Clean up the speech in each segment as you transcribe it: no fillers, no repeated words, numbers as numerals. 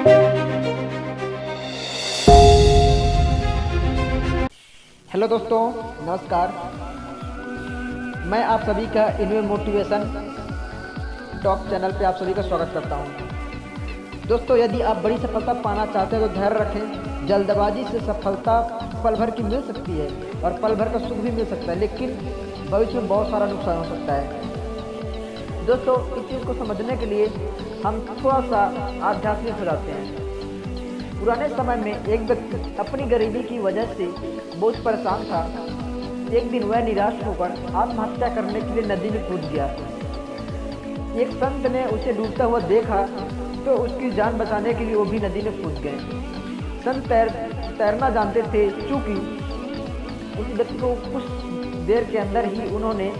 Hello दोस्तों, नमस्कार। मैं आप सभी का इनवे मोटिवेशन टॉक चैनल पे आप सभी का स्वागत करता हूं। दोस्तों, यदि आप बड़ी सफलता पाना चाहते हैं तो धैर्य रखें। जल्दबाजी से सफलता पल भर की मिल सकती है और पल भर का सुख भी मिल सकता है, लेकिन भविष्य में बहुत सारा नुकसान हो सकता है। दोस्तों, इस चीज़ को समझने के लिए हम थोड़ा सा आध्यात्मिक हो जाते हैं। पुराने समय में एक व्यक्ति अपनी गरीबी की वजह से बहुत परेशान था। एक दिन वह निराश होकर आत्महत्या करने के लिए नदी में कूद गया। एक संत ने उसे डूबता हुआ देखा तो उसकी जान बचाने के लिए वो भी नदी में कूद गए। संत तैरना जानते थे, चूँकि उस व्यक्ति को कुछ देर के अंदर ही उन्होंने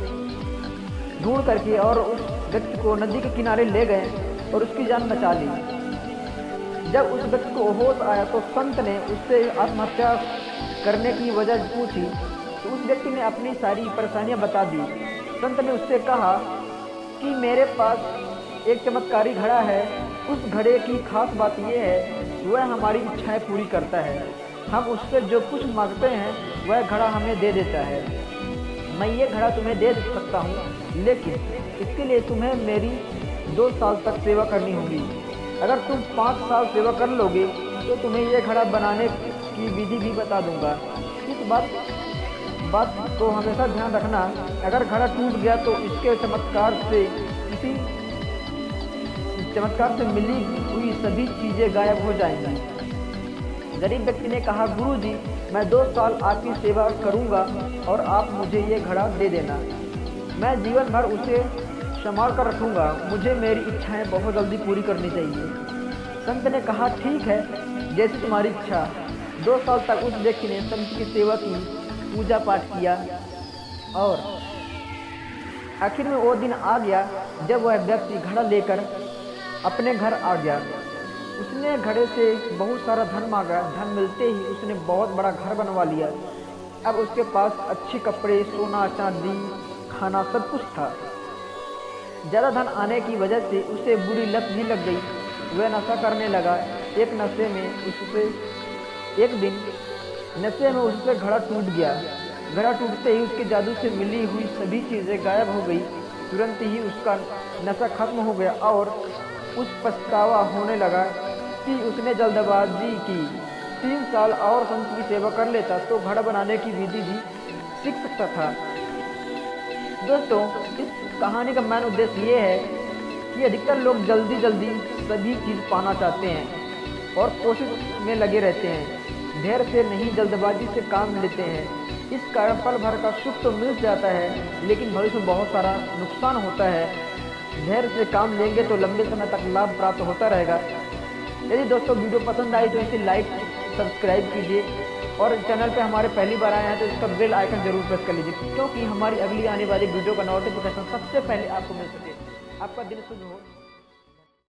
ढूंढ करके और उस व्यक्ति को नदी के किनारे ले गए और उसकी जान बचा ली। जब उस व्यक्ति को होश आया तो संत ने उससे आत्महत्या करने की वजह पूछी तो उस व्यक्ति ने अपनी सारी परेशानियां बता दी। संत ने उससे कहा कि मेरे पास एक चमत्कारी घड़ा है। उस घड़े की खास बात यह है वह हमारी इच्छाएं पूरी करता है। हम उससे जो कुछ मांगते हैं वह घड़ा हमें दे देता है। मैं ये घड़ा तुम्हें दे सकता हूँ, लेकिन इसके लिए तुम्हें मेरी 2 साल तक सेवा करनी होगी। अगर तुम 5 साल सेवा कर लोगे तो तुम्हें यह घड़ा बनाने की विधि भी बता दूंगा। इस बात को हमेशा ध्यान रखना। अगर घड़ा टूट गया तो इसके चमत्कार से मिली हुई सभी चीज़ें गायब हो जाएंगी। गरीब व्यक्ति ने कहा, गुरुजी, मैं 2 साल आपकी सेवा करूंगा और आप मुझे ये घड़ा दे देना। मैं जीवन भर उसे संभाल कर रखूंगा। मुझे मेरी इच्छाएं बहुत जल्दी पूरी करनी चाहिए। संत ने कहा, ठीक है, जैसी तुम्हारी इच्छा। 2 साल तक उस व्यक्ति ने संत की सेवा की, पूजा पाठ किया और आखिर में वो दिन आ गया जब वह व्यक्ति घड़ा लेकर अपने घर आ गया। उसने घड़े से बहुत सारा धन मांगा। धन मिलते ही उसने बहुत बड़ा घर बनवा लिया। अब उसके पास अच्छे कपड़े, सोना, चांदी, खाना सब कुछ था। ज़्यादा धन आने की वजह से उसे बुरी लत भी लग गई। वह नशा करने लगा। एक दिन नशे में उससे घड़ा टूट गया। घड़ा टूटते ही उसके जादू से मिली हुई सभी चीज़ें गायब हो गई। तुरंत ही उसका नशा खत्म हो गया और उस पछतावा होने लगा कि उसने जल्दबाजी की। 3 साल और संत की सेवा कर लेता तो घड़ा बनाने की विधि भी सीख सकता था। दोस्तों, इस कहानी का मेन उद्देश्य ये है कि अधिकतर लोग जल्दी सभी चीज़ पाना चाहते हैं और कोशिश में लगे रहते हैं। धैर्य से नहीं, जल्दबाजी से काम लेते हैं। इस कारण पल भर का सुख तो मिल जाता है, लेकिन भविष्य में बहुत सारा नुकसान होता है। धैर्य से काम लेंगे तो लंबे समय तक लाभ प्राप्त होता रहेगा। यदि दोस्तों वीडियो पसंद आई तो इसे लाइक, सब्सक्राइब कीजिए और चैनल पे हमारे पहली बार आए हैं तो इसका बेल आइकन जरूर प्रेस कर लीजिए, क्योंकि हमारी अगली आने वाली वीडियो का नोटिफिकेशन सबसे पहले आपको मिल सके। आपका दिन शुभ हो।